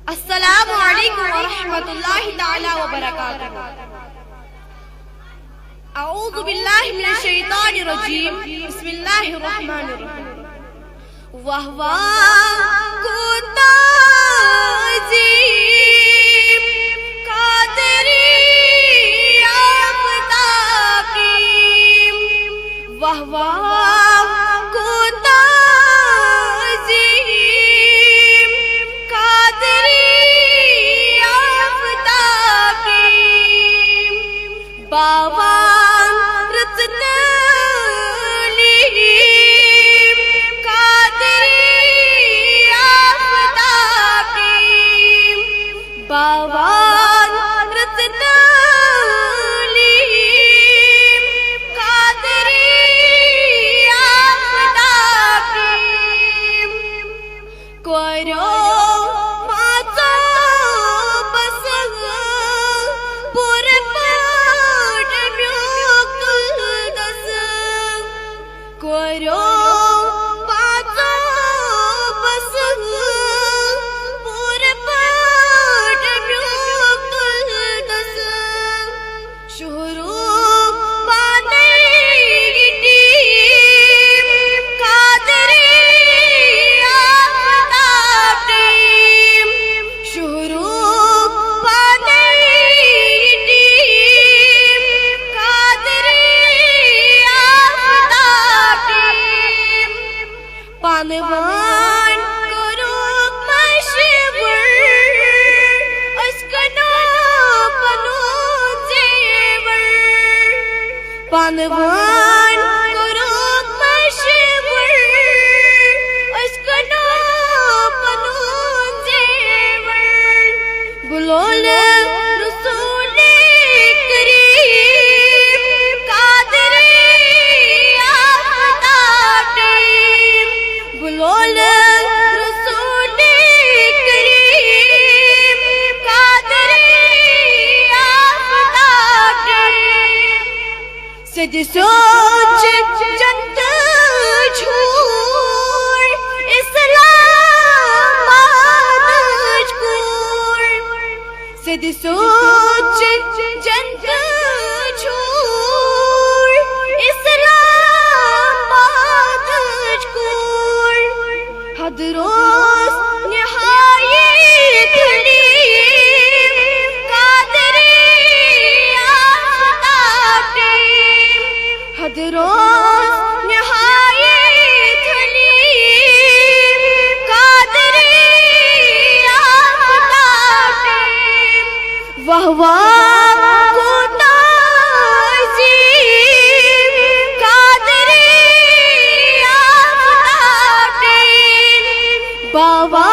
अस्सलामु अलैकुम व रहमतुल्लाहि तआला व बरकातुहू। अऊज़ु बिल्लाहि मिनश शैतानिर रजीम। बिस्मिल्लाहिर रहमानिर रहीम। वाह वाह खुदा अज़ीम कादरी आफ़ताब कीम। वाह वाह खुदा अज़ीम कादरी आफ़ताब कीम। बावान रत्नलीम कादरी आफ़ताब कीम। बावान रत्नलीम कादरी आफ़ताब कीम। करो माता बस पुरपट म्युक्तदस। करो माता बस पुरपट म्युक्तदस। शुरू पानेगी कादरी आफ़ताब कीम। शुरू पानेगी कादरी आफ़ताब कीम। पानवान करो मशवर अस्कनो बनो जेवर। पानवान करो मशवर अस्कनो बनो जेवर। बुलोल रसूले करीम कादरी आफ़ताब कीम। बुलोल रसूले करीम कादरी आफ़ताब कीम। सद सोच जंत झूर इस्लाम मजकूर। सद सोच जंत झूर इस्लाम मजकूर। हद रोज़ निहायत हलीम कादरी आफ़ताब कीम। हद रोज़ निहायत हलीम कादरी आफ़ताब कीम। वाह वाह खुदा अज़ीम कादरी आफ़ताब कीम। बावा